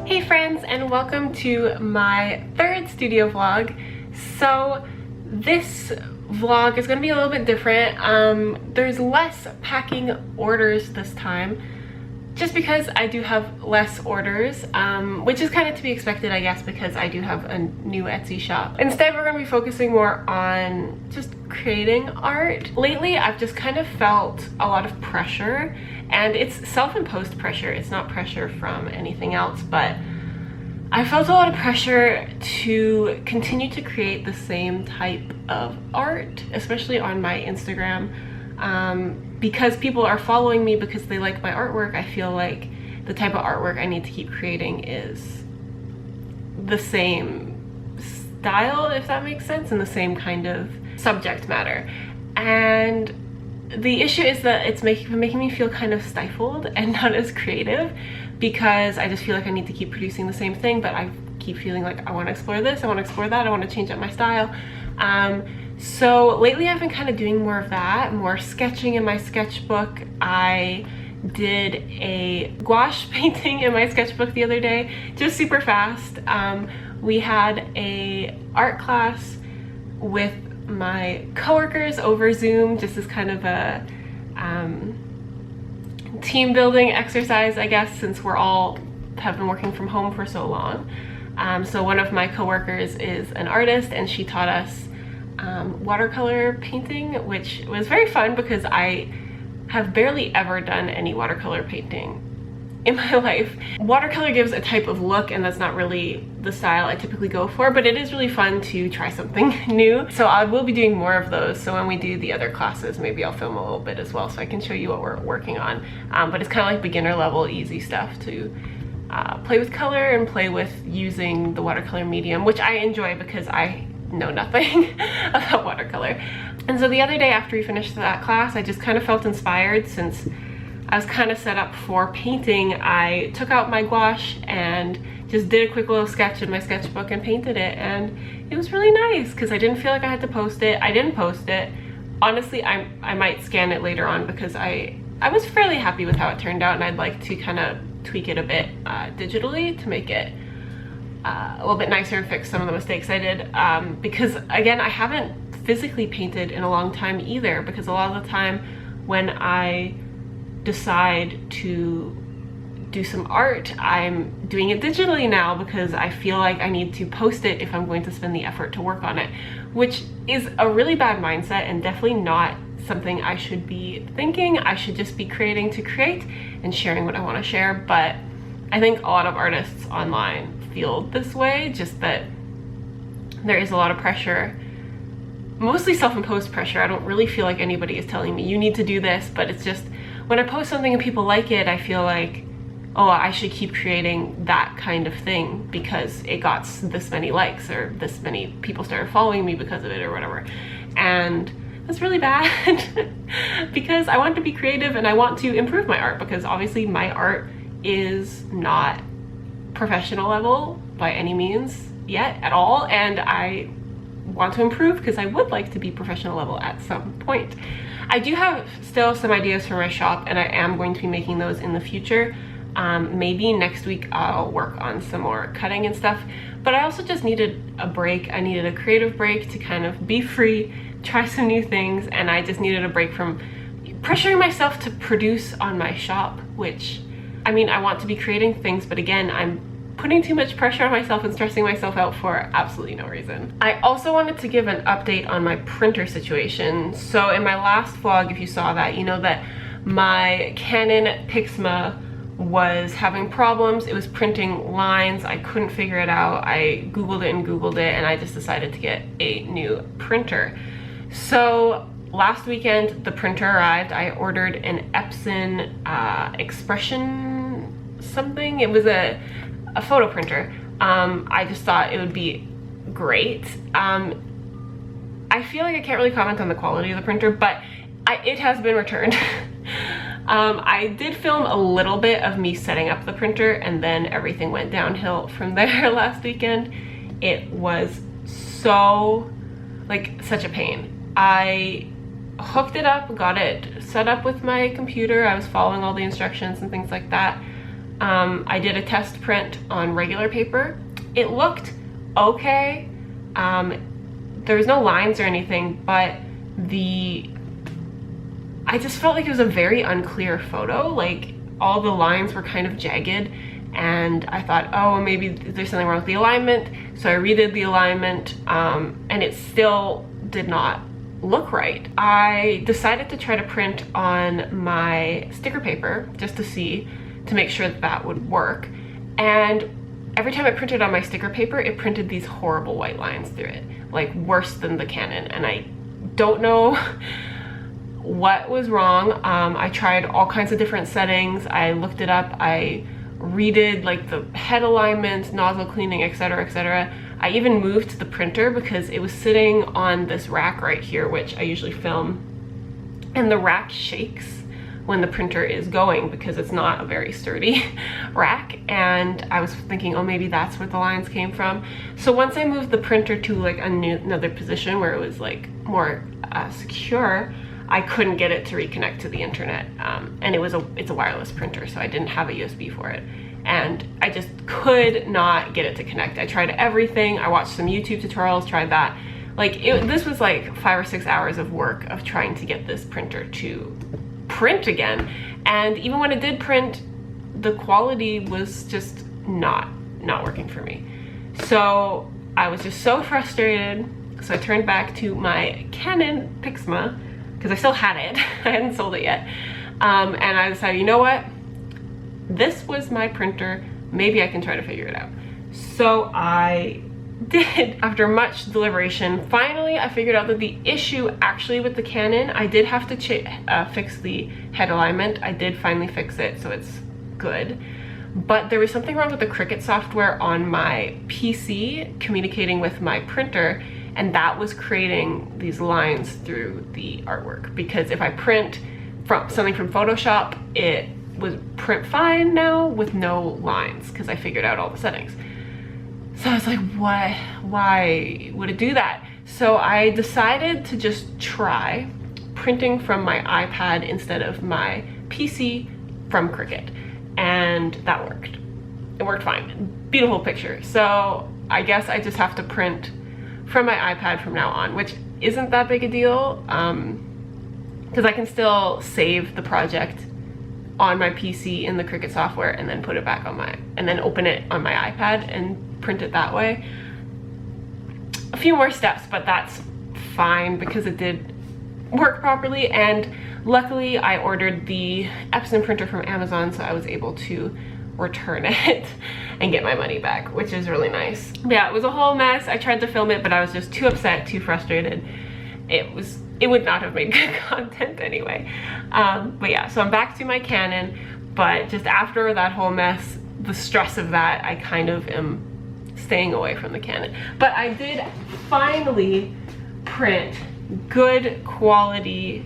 Hey friends, and welcome to my third studio vlog. So this vlog is going to be a little bit different. There's less packing orders this time, just because I do have less orders, which is kind of to be expected, I guess, because I do have a new Etsy shop. Instead, we're going to be focusing more on just creating art. Lately, I've just kind of felt a lot of pressure, and it's self-imposed pressure. It's not pressure from anything else, but I felt a lot of pressure to continue to create the same type of art, especially on my Instagram. Because people are following me because they like my artwork, I feel like the type of artwork I need to keep creating is the same style, if that makes sense, and the same kind of subject matter. And the issue is that it's making me feel kind of stifled and not as creative, because I just feel like I need to keep producing the same thing, but I keep feeling like I want to explore this, I want to explore that, I want to change up my style. So lately I've been kind of doing more of that, more sketching in my sketchbook. I did a gouache painting in my sketchbook the other day, just super fast. We had a art class with my coworkers over Zoom, just as kind of a team building exercise, I guess, since we're all have been working from home for so long. So one of my coworkers is an artist, and she taught us watercolor painting, which was very fun because I have barely ever done any watercolor painting in my life. Watercolor gives a type of look, and that's not really the style I typically go for, but it is really fun to try something new. So I will be doing more of those. So when we do the other classes, maybe I'll film a little bit as well so I can show you what we're working on. But it's kind of like beginner level, easy stuff to play with color and play with using the watercolor medium, which I enjoy because I know nothing about watercolor. And so the other day after we finished that class, I just kind of felt inspired. Since I was kind of set up for painting, I took out my gouache and just did a quick little sketch in my sketchbook and painted it, and it was really nice because I didn't feel like I had to post it. I didn't post it. Honestly, I might scan it later on because I was fairly happy with how it turned out, and I'd like to kind of tweak it a bit digitally to make it a little bit nicer and fix some of the mistakes I did, because again, I haven't physically painted in a long time either, because a lot of the time when I decide to do some art, I'm doing it digitally now because I feel like I need to post it if I'm going to spend the effort to work on it, which is a really bad mindset and definitely not something I should be thinking. I should just be creating to create and sharing what I want to share. But I think a lot of artists online feel this way, just that there is a lot of pressure, mostly self-imposed pressure. I don't really feel like anybody is telling me you need to do this, but it's just when I post something and people like it, I feel like, oh, I should keep creating that kind of thing because it got this many likes or this many people started following me because of it or whatever. And that's really bad because I want to be creative and I want to improve my art, because obviously my art is not professional level by any means. yet at all, and I want to improve because I would like to be professional level at some point. I do have still some ideas for my shop, and I am going to be making those in the future. Maybe next week I'll work on some more cutting and stuff, but I also just needed a break. I needed a creative break to kind of be free, try some new things, and I just needed a break from pressuring myself to produce on my shop, which, I mean, I want to be creating things, but again, I'm putting too much pressure on myself and stressing myself out for absolutely no reason. I also wanted to give an update on my printer situation. So in my last vlog, if you saw that, you know that my Canon Pixma was having problems. It was printing lines. I couldn't figure it out. I Googled it and Googled it, and I just decided to get a new printer. So last weekend, the printer arrived. I ordered an Epson Expression something. It was a photo printer. I just thought it would be great. I feel like I can't really comment on the quality of the printer, but it has been returned. I did film a little bit of me setting up the printer, and then everything went downhill from there last weekend. It was so, like, such a pain. I hooked it up, got it set up with my computer. I was following all the instructions and things like that. I did a test print on regular paper. It looked okay. There was no lines or anything, but I just felt like it was a very unclear photo. Like, all the lines were kind of jagged, and I thought, oh, maybe there's something wrong with the alignment. So I redid the alignment, and it still did not look right. I decided to try to print on my sticker paper just to make sure that that would work. And every time I printed on my sticker paper, it printed these horrible white lines through it, like worse than the Canon. And I don't know what was wrong. I tried all kinds of different settings. I looked it up. I redid like the head alignment, nozzle cleaning, etc., etc. I even moved the printer because it was sitting on this rack right here, which I usually film, and the rack shakes when the printer is going because it's not a very sturdy rack. And I was thinking, oh, maybe that's where the lines came from. So once I moved the printer to like another position where it was like more secure, I couldn't get it to reconnect to the internet. And it's a wireless printer, so I didn't have a USB for it. And I just could not get it to connect. I tried everything. I watched some YouTube tutorials, tried that. Like, this was like 5 or 6 hours of work of trying to get this printer to print again. And even when it did print, the quality was just not working for me. So I was just so frustrated. So I turned back to my Canon Pixma because I still had it. I hadn't sold it yet. And I decided, you know what? This was my printer. Maybe I can try to figure it out. So I did. After much deliberation, finally I figured out that the issue actually with the Canon, I did have to fix the head alignment. I did finally fix it, so it's good. But there was something wrong with the Cricut software on my PC communicating with my printer, and that was creating these lines through the artwork. Because if I print from something from Photoshop, it would print fine now with no lines because I figured out all the settings. So I was like, why would it do that? So I decided to just try printing from my iPad instead of my PC from Cricut, and that worked. It worked fine. Beautiful picture. So I guess I just have to print from my iPad from now on, which isn't that big a deal, because I can still save the project on my PC in the Cricut software and then put it back on and then open it on my iPad and print it that way. A few more steps, but that's fine because it did work properly. And luckily I ordered the Epson printer from Amazon, so I was able to return it and get my money back, which is really nice. But yeah, it was a whole mess. I tried to film it, but I was just too upset, too frustrated. It would not have made good content anyway. But yeah, so I'm back to my Canon, but just after that whole mess, the stress of that, I kind of am staying away from the Canon. But I did finally print good quality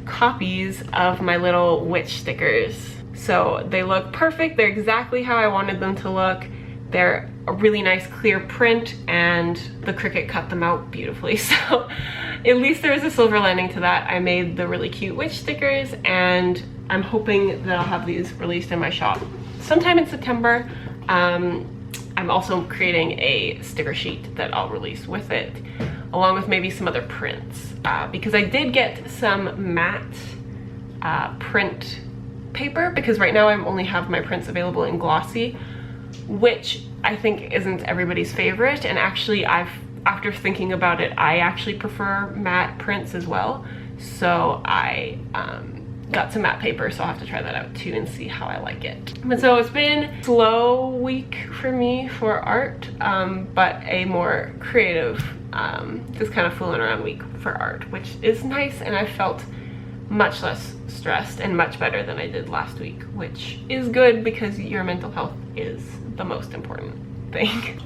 copies of my little witch stickers. So they look perfect. They're exactly how I wanted them to look. They're a really nice clear print, and the Cricut cut them out beautifully. So at least there's a silver lining to that. I made the really cute witch stickers, and I'm hoping that I'll have these released in my shop sometime in September. I'm also creating a sticker sheet that I'll release with it, along with maybe some other prints, because I did get some matte print paper, because right now I only have my prints available in glossy, which I think isn't everybody's favorite. And actually, after thinking about it, I actually prefer matte prints as well. So I got some matte paper, so I'll have to try that out too and see how I like it. But so it's been a slow week for me for art, but a more creative, just kind of fooling around week for art, which is nice, and I felt much less stressed and much better than I did last week, which is good because your mental health is the most important thing.